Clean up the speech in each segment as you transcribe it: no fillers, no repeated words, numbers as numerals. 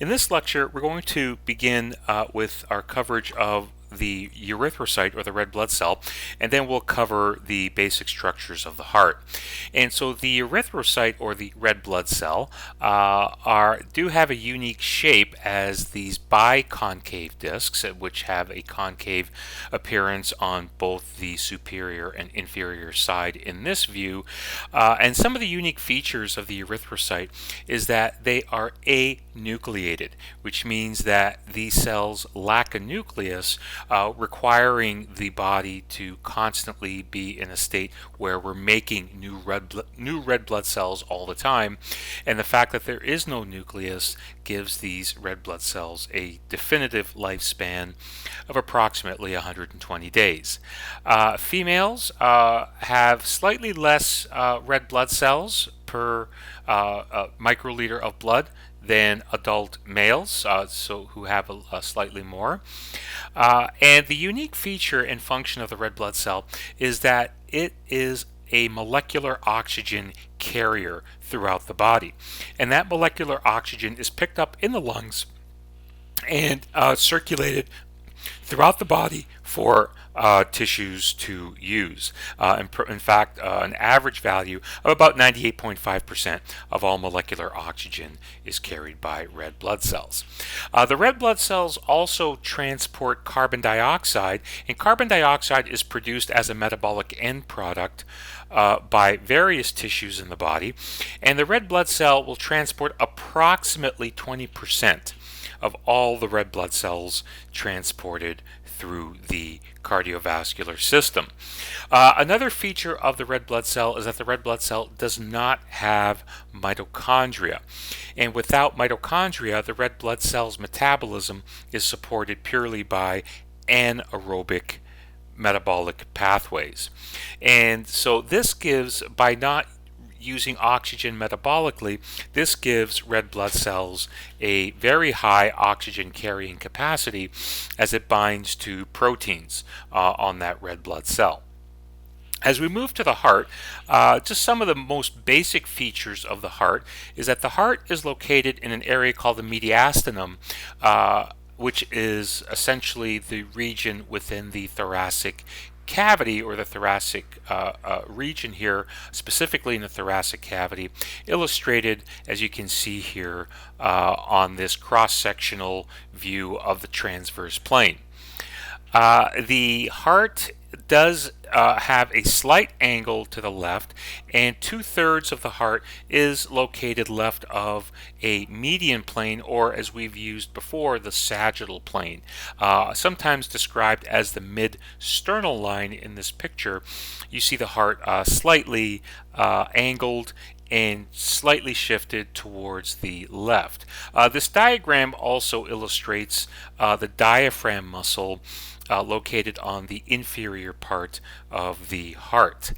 In this lecture, we're going to begin with our coverage of the erythrocyte, or the red blood cell, and then we'll cover the basic structures of the heart. And so the erythrocyte, or the red blood cell, do have a unique shape as these biconcave discs, which have a concave appearance on both the superior and inferior side in this view. And some of the unique features of the erythrocyte is that they are anucleated, which means that these cells lack a nucleus, requiring the body to constantly be in a state where we're making new red blood cells all the time. And the fact that there is no nucleus gives these red blood cells a definitive lifespan of approximately 120 days. Females have slightly less red blood cells per microliter of blood than adult males, who have slightly more. And the unique feature and function of the red blood cell is that it is a molecular oxygen carrier throughout the body. And that molecular oxygen is picked up in the lungs and circulated throughout the body for tissues to use. In fact, an average value of about 98.5% of all molecular oxygen is carried by red blood cells. The red blood cells also transport carbon dioxide, and carbon dioxide is produced as a metabolic end product by various tissues in the body, and the red blood cell will transport approximately 20% of all the red blood cells transported through the cardiovascular system. Another feature of the red blood cell is that the red blood cell does not have mitochondria. And without mitochondria, the red blood cell's metabolism is supported purely by anaerobic metabolic pathways. And so this gives, by not using oxygen metabolically, this gives red blood cells a very high oxygen carrying capacity as it binds to proteins on that red blood cell. As we move to the heart, just some of the most basic features of the heart is that the heart is located in an area called the mediastinum, which is essentially the region within the thoracic cavity, or the thoracic region here, specifically in the thoracic cavity, illustrated as you can see here on this cross-sectional view of the transverse plane. The heart does have a slight angle to the left, and 2/3 of the heart is located left of a median plane, or as we've used before, the sagittal plane, sometimes described as the mid-sternal line. In this picture, you see the heart slightly angled and slightly shifted towards the left. This diagram also illustrates the diaphragm muscle located on the inferior part of the heart.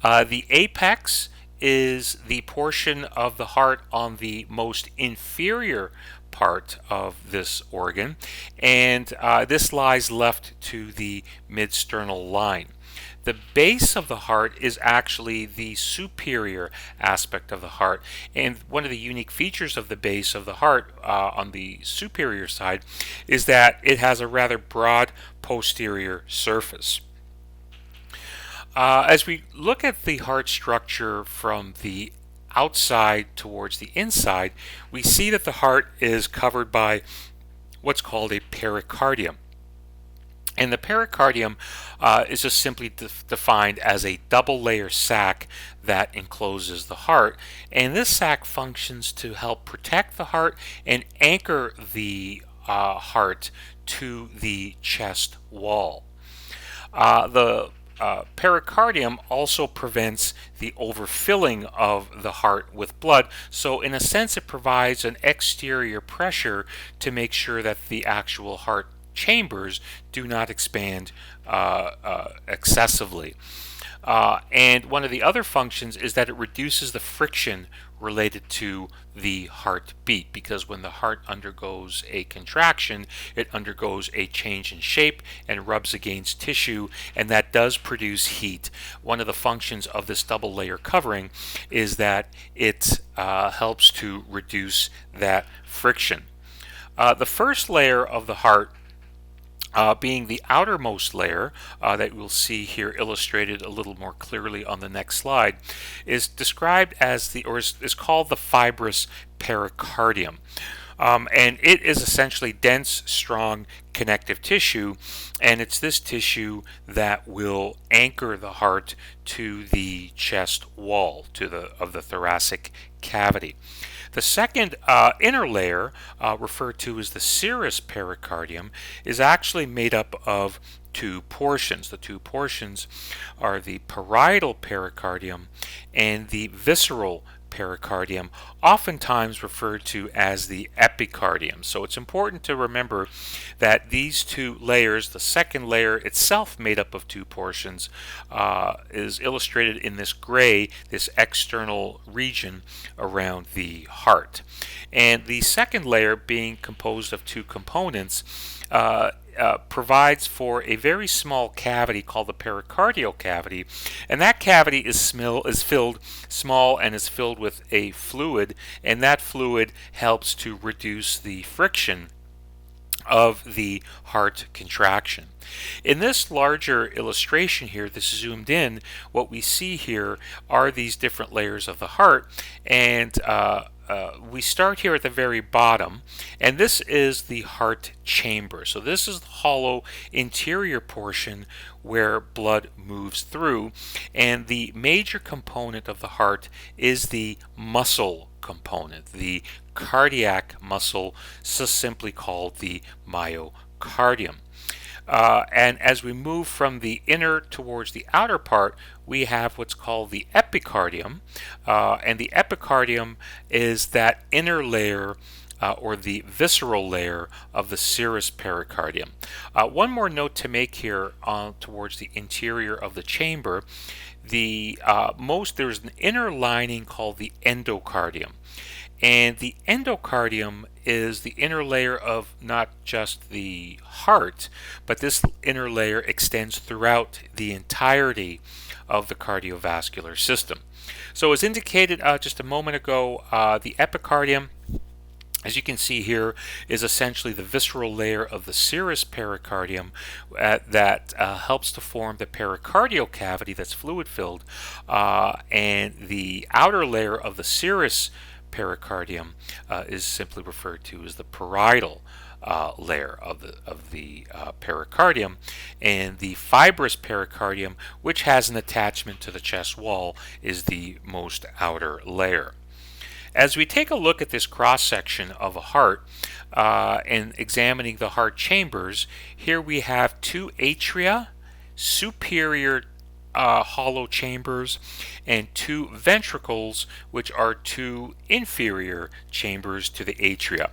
The apex is the portion of the heart on the most inferior part of this organ, and this lies left to the mid-sternal line. The base of the heart is actually the superior aspect of the heart, and one of the unique features of the base of the heart on the superior side is that it has a rather broad posterior surface. As we look at the heart structure from the outside towards the inside, we see that the heart is covered by what's called a pericardium. And the pericardium is just simply defined as a double layer sac that encloses the heart. And this sac functions to help protect the heart and anchor the heart to the chest wall. The pericardium also prevents the overfilling of the heart with blood, so in a sense it provides an exterior pressure to make sure that the actual heart chambers do not expand excessively. And one of the other functions is that it reduces the friction related to the heartbeat, because when the heart undergoes a contraction, it undergoes a change in shape and rubs against tissue, and that does produce heat. One of the functions of this double layer covering is that it helps to reduce that friction. The first layer of the heart, being the outermost layer that we'll see here illustrated a little more clearly on the next slide, is described as is called the fibrous pericardium. And it is essentially dense, strong connective tissue, and it's this tissue that will anchor the heart to the chest wall, of the thoracic cavity. The second inner layer, referred to as the serous pericardium, is actually made up of two portions. The two portions are the parietal pericardium and the visceral pericardium, oftentimes referred to as the epicardium. So it's important to remember that these two layers, the second layer itself made up of two portions, is illustrated in this gray, this external region around the heart. And the second layer, being composed of two components, provides for a very small cavity called the pericardial cavity, and that cavity is filled small and is filled with a fluid, and that fluid helps to reduce the friction of the heart contraction. In this larger illustration here, this zoomed in, what we see here are these different layers of the heart, and we start here at the very bottom, and this is the heart chamber. So this is the hollow interior portion where blood moves through, and the major component of the heart is the muscle component, the cardiac muscle, so simply called the myocardium. And as we move from the inner towards the outer part, we have what's called the epicardium, and the epicardium is that inner layer or the visceral layer of the serous pericardium. One more note to make here towards the interior of the chamber. There's an inner lining called the endocardium. And the endocardium is the inner layer of not just the heart, but this inner layer extends throughout the entirety of the cardiovascular system. So as indicated just a moment ago, the epicardium, as you can see here, is essentially the visceral layer of the serous pericardium that helps to form the pericardial cavity that's fluid filled, and the outer layer of the serous pericardium is simply referred to as the parietal layer of the pericardium, and the fibrous pericardium, which has an attachment to the chest wall, is the most outer layer. As we take a look at this cross-section of a heart and examining the heart chambers, here we have two atria, superior hollow chambers, and two ventricles, which are two inferior chambers to the atria.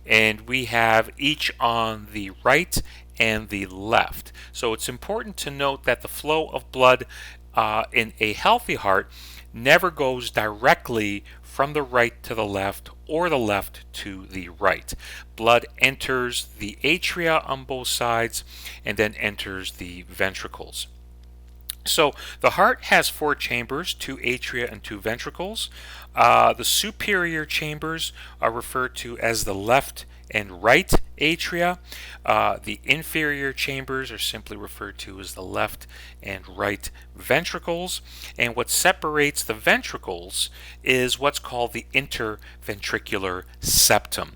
And we have each on the right and the left. So it's important to note that the flow of blood in a healthy heart never goes directly from the right to the left or the left to the right. Blood enters the atria on both sides and then enters the ventricles. So the heart has four chambers, two atria and two ventricles. The superior chambers are referred to as the left and right atria. The inferior chambers are simply referred to as the left and right ventricles. And what separates the ventricles is what's called the interventricular septum.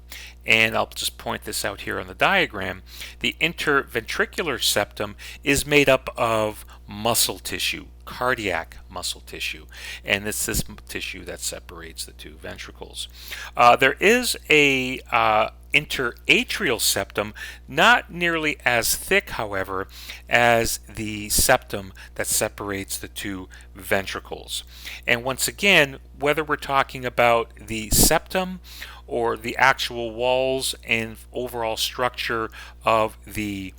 And I'll just point this out here on the diagram. The interventricular septum is made up of muscle tissue, cardiac muscle tissue, and it's this tissue that separates the two ventricles. There is a interatrial septum, not nearly as thick, however, as the septum that separates the two ventricles. And once again, whether we're talking about the septum or the actual walls and overall structure of the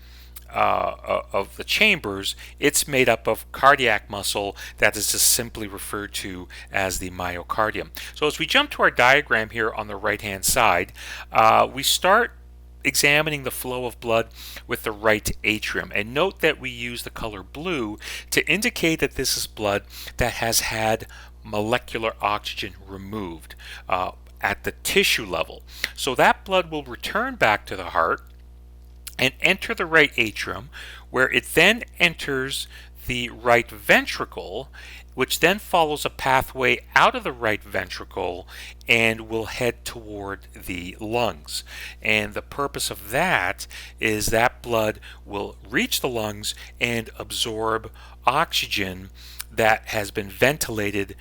chambers, it's made up of cardiac muscle that is just simply referred to as the myocardium. So as we jump to our diagram here on the right hand side, we start examining the flow of blood with the right atrium, and note that we use the color blue to indicate that this is blood that has had molecular oxygen removed. at the tissue level. So that blood will return back to the heart and enter the right atrium, where it then enters the right ventricle, which then follows a pathway out of the right ventricle and will head toward the lungs. And the purpose of that is that blood will reach the lungs and absorb oxygen that has been ventilated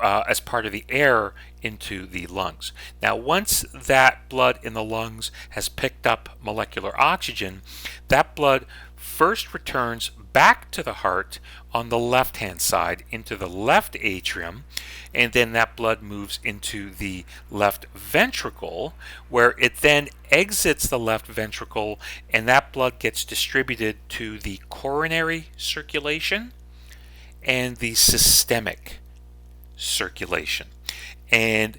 as part of the air into the lungs. Now, once that blood in the lungs has picked up molecular oxygen, that blood first returns back to the heart on the left-hand side into the left atrium, and then that blood moves into the left ventricle, where it then exits the left ventricle, and that blood gets distributed to the coronary circulation and the systemic circulation. And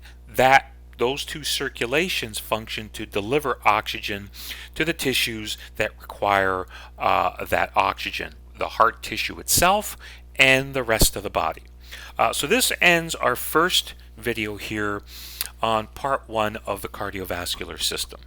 those two circulations function to deliver oxygen to the tissues that require that oxygen, the heart tissue itself and the rest of the body. So this ends our first video here on part 1 of the cardiovascular system.